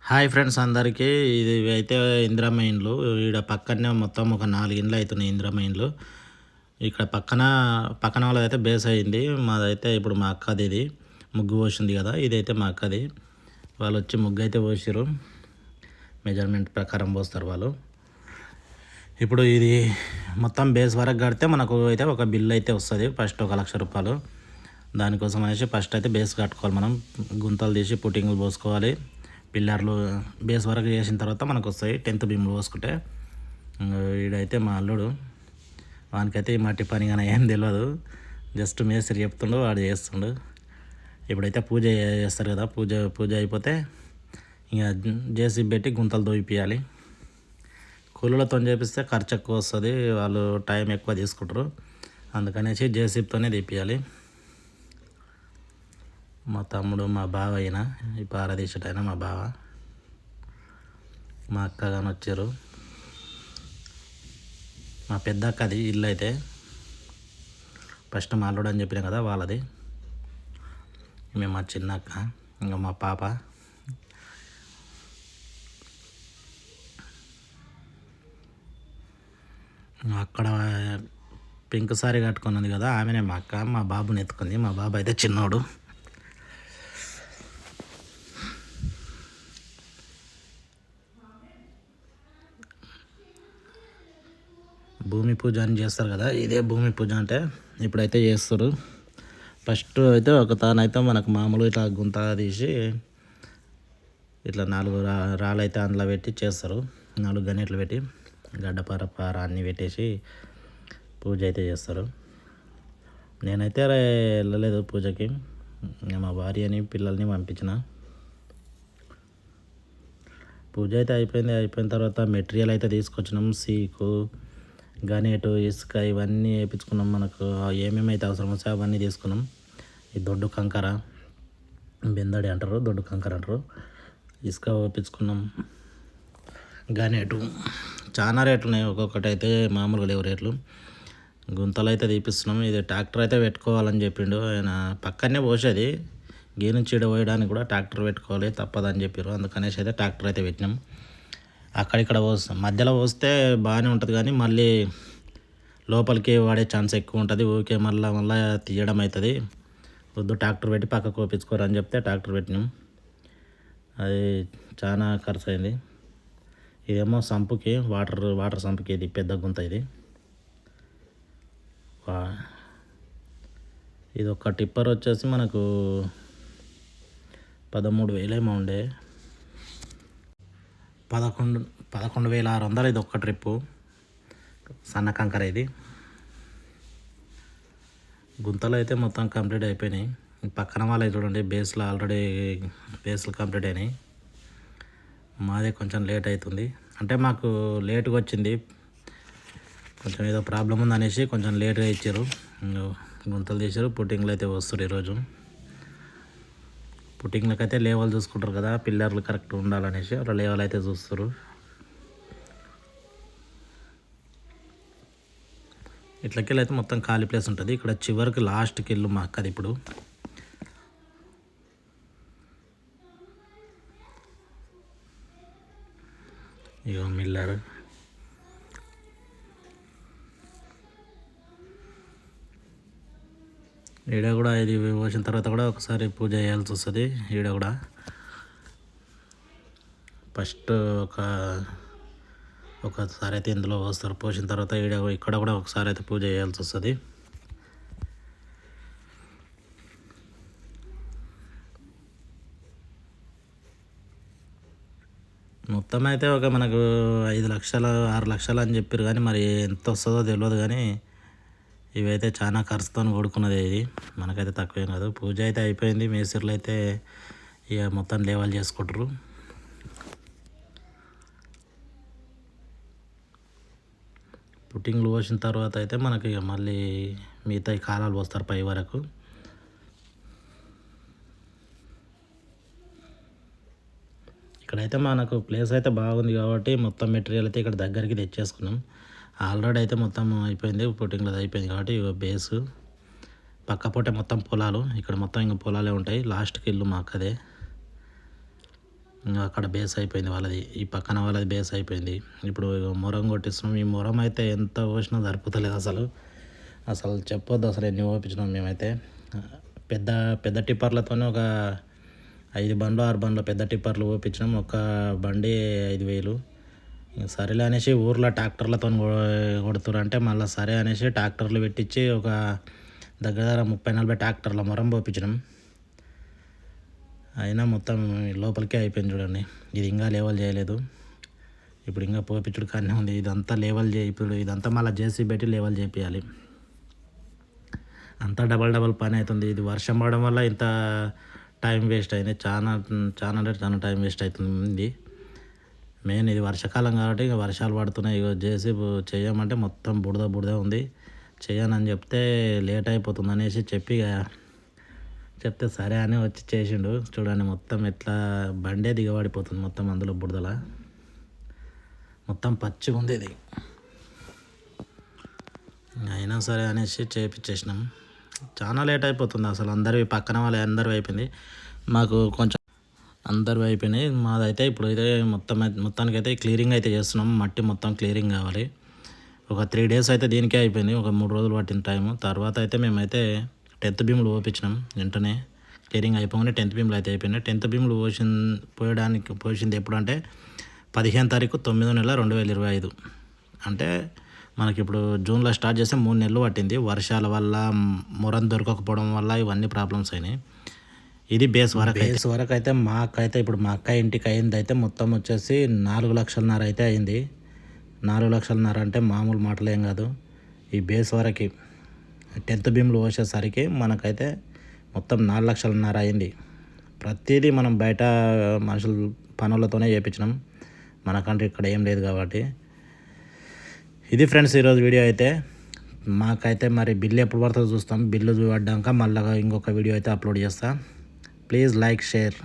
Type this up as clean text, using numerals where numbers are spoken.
Hi friends అందరికీ. ఇది అయితే ఇందిరమ్మ ఇండ్లు. ఈడ పక్కనే మొత్తం ఒక 4 ఇండ్లు అవుతున్నాయి ఇందిరమ్మ ఇండ్లు. ఇక్కడ పక్కన వాళ్ళదైతే బేస్ అయింది. మాదైతే ఇప్పుడు మా అక్కది ఇది ముగ్గు పోసింది కదా, ఇదైతే మా అక్కది. వాళ్ళు వచ్చి ముగ్గు అయితే పోసిర్రు. మెజర్మెంట్ ప్రకారం పోస్తారు వాళ్ళు. ఇప్పుడు ఇది మొత్తం బేస్ వరకు కడితే మనకు అయితే ఒక బిల్ అయితే వస్తుంది. ఫస్ట్ 1,00,000 రూపాయలు. దానికోసం అనేసి ఫస్ట్ అయితే బేస్ కట్టుకోవాలి. మనం గుంతలు తీసి పుట్టింగ్లు పోసుకోవాలి. పిల్లర్లు బేస్ వరకు చేసిన తర్వాత మనకు వస్తాయి 10th బీమ్లు పోసుకుంటే. వీడైతే మా అల్లుడు, వానికైతే ఈ మట్టి పని కానీ ఏం తెలియదు. జస్ట్ మేస్త్రి చెప్తుండు, వాడు చేస్తుండు. ఇప్పుడైతే పూజ చేస్తారు కదా, పూజ అయిపోతే ఇక జేసీబీ పెట్టి గుంతలు దోయిపియాలి. కూలీలతో చేపిస్తే ఖర్చు ఎక్కువ వస్తుంది, వాళ్ళు టైం ఎక్కువ తీసుకుంటారు. అందుకనేసి జేసీబీతోనే తీపియాలి. మా తమ్ముడు, మా బావ అయినా ఈ పారదీశటైనా మా బావ, మా అక్క కానీ వచ్చారు. మా పెద్ద అక్కది ఇల్లు అయితే ఫస్ట్ మా అల్లుడు అని చెప్పినా కదా, వాళ్ళది. మేము మా చిన్న అక్క, ఇంకా మా పాప. అక్కడ పింక్ సారీ కట్టుకున్నది కదా, ఆమెనే మా అక్క. మా బాబుని ఎత్తుకుంది. మా బాబు అయితే చిన్నోడు. భూమి పూజ అని చేస్తారు కదా, ఇదే భూమి పూజ అంటే. ఇప్పుడైతే చేస్తారు. ఫస్ట్ అయితే ఒక తానైతే మనకు మామూలు ఇట్లా గుంత తీసి ఇట్లా 4 రాళ్ళు అయితే అందులో పెట్టి చేస్తారు. 4 గణేట్లు పెట్టి గడ్డపార అన్నీ పెట్టేసి పూజ అయితే చేస్తారు. నేనైతే వెళ్ళలేదు పూజకి. మా భార్యని పిల్లల్ని పంపించిన. పూజ అయితే అయిపోయిన తర్వాత మెటీరియల్ అయితే తీసుకొచ్చినాం. సీకు, గనేటు, ఇసుక ఇవన్నీ వేయించుకున్నాం. మనకు ఏమేమి అయితే అవసరం వస్తాయో అవన్నీ తీసుకున్నాం. ఈ దొడ్డు కంకర, బెందడి అంటారు, దొడ్డు కంకర అంటారు. ఇసుక వేయించుకున్నాం. గనేటు చాలా రేట్లు ఉన్నాయి, ఒక్కొక్కటి అయితే మామూలుగా లేవు రేట్లు. గుంతలు అయితే తీపిస్తున్నాం. ఇది ట్రాక్టర్ అయితే పెట్టుకోవాలని చెప్పిండు ఆయన. పక్కనే పోసేది, గీ నుంచి ఈడ పోయడానికి కూడా ట్రాక్టర్ పెట్టుకోవాలి, తప్పదని చెప్పారు. అందుకనేసి అయితే ట్రాక్టర్ అయితే పెట్టినాం. అక్కడిక్కడ పోస్తాం. మధ్యలో పోస్తే బాగానే ఉంటుంది, కానీ మళ్ళీ లోపలికి వాడే ఛాన్స్ ఎక్కువ ఉంటుంది. ఊరికే మళ్ళీ తీయడం అవుతుంది. వద్దు, ట్రాక్టర్ పెట్టి పక్కకు కోపించుకోరని చెప్తే ట్రాక్టర్ పెట్టినాం. అది చాలా ఖర్చు అయింది. ఇదేమో సంపుకి, వాటర్ సంపుకి, ఇది పెద్ద గుంత. ఇది ఒక టిప్పర్ వచ్చేసి మనకు 13,000 ఏమో ఉండే. 11,600 ఇది ఒక్క ట్రిప్పు. సన్న కంకర ఇది. గుంతలు అయితే మొత్తం కంప్లీట్ అయిపోయినాయి. పక్కన వాళ్ళే చూడండి, బేస్లో ఆల్రెడీ బేస్లు కంప్లీట్ అయినాయి. మాదే కొంచెం లేట్ అవుతుంది. అంటే మాకు లేటుగా వచ్చింది, కొంచెం ఏదో ప్రాబ్లం ఉందనేసి కొంచెం లేట్గా ఇచ్చారు. గుంతలు తీసారు. పుట్టింగ్లు అయితే వస్తారు ఈరోజు. పుట్టింగ్లకు అయితే లేవల్ చూసుకుంటారు కదా, పిల్లర్లు కరెక్ట్ ఉండాలనేసి అలా లేవల్ అయితే చూస్తారు. ఇట్లకెళ్ళి అయితే మొత్తం ఖాళీ ప్లేస్ ఉంటుంది. ఇక్కడ చివరికి లాస్ట్కి వెళ్ళు మా అక్కది. ఇప్పుడు ఇగో మిల్లర్. ఈడ కూడా ఇది వచ్చిన తర్వాత కూడా ఒకసారి పూజ చేయాల్సి వస్తుంది. ఈడ కూడా ఫస్ట్ ఒకసారి అయితే ఇందులో వస్తారు, పోసిన తర్వాత ఇక్కడ కూడా ఒకసారి అయితే పూజ చేయాల్సి వస్తుంది. మొత్తం అయితే ఒక మనకు 5 లక్షలు 6 లక్షలు అని చెప్పారు, కానీ మరి ఎంత వస్తుందో తెలియదు. కానీ ఇవైతే చాలా ఖర్చుతో కూడుకున్నది. ఇది మనకైతే తక్కువేం కాదు. పూజ అయితే అయిపోయింది. మేస్త్రీలు అయితే ఇక మొత్తం లేవల్ చేసుకుంటారు. పుట్టింగ్లు పోసిన తర్వాత అయితే మనకి ఇక మళ్ళీ మిగతా కాలాలు పోస్తారు పై వరకు. ఇక్కడైతే మనకు ప్లేస్ అయితే బాగుంది కాబట్టి మొత్తం మెటీరియల్ అయితే ఇక్కడ దగ్గరికి తెచ్చేసుకున్నాం. ఆల్రెడీ అయితే మొత్తం అయిపోయింది, పుట్టింగ్లు అయిపోయింది కాబట్టి ఇక బేసు పక్క పూట మొత్తం పొలాలు. ఇక్కడ మొత్తం ఇంకా పొలాలే ఉంటాయి. లాస్ట్కి ఇల్లు మా అక్కదే. ఇంకా అక్కడ బేస్ అయిపోయింది వాళ్ళది, ఈ పక్కన వాళ్ళది బేస్ అయిపోయింది. ఇప్పుడు మొరం కొట్టిస్తున్నాం. ఈ మొరం అయితే ఎంత పోసినా సరిపోతలేదు అసలు చెప్పొద్దు అసలు ఎన్ని పోపించినాం మేమైతే. పెద్ద పెద్ద టిప్పర్లతోనే ఒక 5 బండ్లు 6 బండ్లు పెద్ద టిప్పర్లు పోపించినాం. ఒక బండి 5,000. సరేలే అనేసి ఊర్లో ట్రాక్టర్లతో కొడుతురు అంటే మళ్ళీ సరే అనేసి ట్రాక్టర్లు పెట్టించి ఒక దగ్గర 30-40 ట్రాక్టర్ల మొరం పోపించినాం. అయినా మొత్తం లోపలికే అయిపోయింది చూడండి. ఇది ఇంకా లేవల్ చేయలేదు. ఇప్పుడు ఇంకా పోపించుడు కానీ ఉంది. ఇదంతా లేవల్ ఇప్పుడు ఇదంతా మళ్ళీ జేసీబీ పెట్టి లేవల్ చేపియాలి. అంతా డబల్ పని అవుతుంది. ఇది వర్షం పడడం వల్ల ఇంత టైం వేస్ట్ అయింది. చాలా టైం వేస్ట్ అవుతుంది. మెయిన్ ఇది వర్షాకాలం కాబట్టి ఇక వర్షాలు పడుతున్నాయి. ఇక జేసీబీ చేయమంటే మొత్తం బురద ఉంది. చేయనని చెప్తే లేట్ అయిపోతుంది అనేసి చెప్తే సరే అని వచ్చి చేసిండు. చూడండి మొత్తం ఎట్లా బండే దిగబడిపోతుంది మొత్తం అందులో బురదల. మొత్తం పచ్చిగా ఉంది ఇది. అయినా సరే అనేసి చేపించేసినాం. చాలా లేట్ అయిపోతుంది అసలు. అందరివి పక్కన వాళ్ళు అందరివి అయిపోయింది. మాకు కొంచెం అందరివి అయిపోయినాయి. మాదైతే ఇప్పుడు అయితే మొత్తానికైతే క్లియరింగ్ అయితే చేస్తున్నాం. మట్టి మొత్తం క్లియరింగ్ కావాలి. ఒక 3 days అయితే దీనికే అయిపోయింది. ఒక 3 రోజులు పట్టిన టైము. తర్వాత అయితే మేమైతే 10th బీమ్లు పోపించినాం. వెంటనే క్లియరింగ్ అయిపోగానే 10th బీమ్లు అయితే అయిపోయినాయి. 10th బీమ్లు పోసింది ఎప్పుడంటే 15వ తారీఖు 9వ నెల 2025. అంటే మనకి ఇప్పుడు జూన్లో స్టార్ట్ చేస్తే 3 నెలలు పట్టింది. వర్షాల వల్ల మొరం దొరకకపోవడం వల్ల ఇవన్నీ ప్రాబ్లమ్స్ అయినాయి. ఇది బేస్ వరకు అయితే మాకైతే ఇప్పుడు మా అక్క ఇంటికి అయింది అయితే మొత్తం వచ్చేసి 4,50,000 అయితే అయింది. 4,50,000 అంటే మామూలు మాటలేం కాదు. ఈ బేస్ వరకు 10th బీమ్లు పోసేసరికి మనకైతే మొత్తం 4,50,000 అయింది. ప్రతిదీ మనం బయట మనుషులు పనులతోనే చేయించినాం. మనకంటే ఇక్కడ ఏం లేదు కాబట్టి. ఇది ఫ్రెండ్స్ ఈరోజు వీడియో అయితే. మాకైతే మరి బిల్లు ఎప్పుడు పడుతుందో చూస్తాం. బిల్లు పడ్డాక మళ్ళీ ఇంకొక వీడియో అయితే అప్లోడ్ చేస్తా. Please like, share.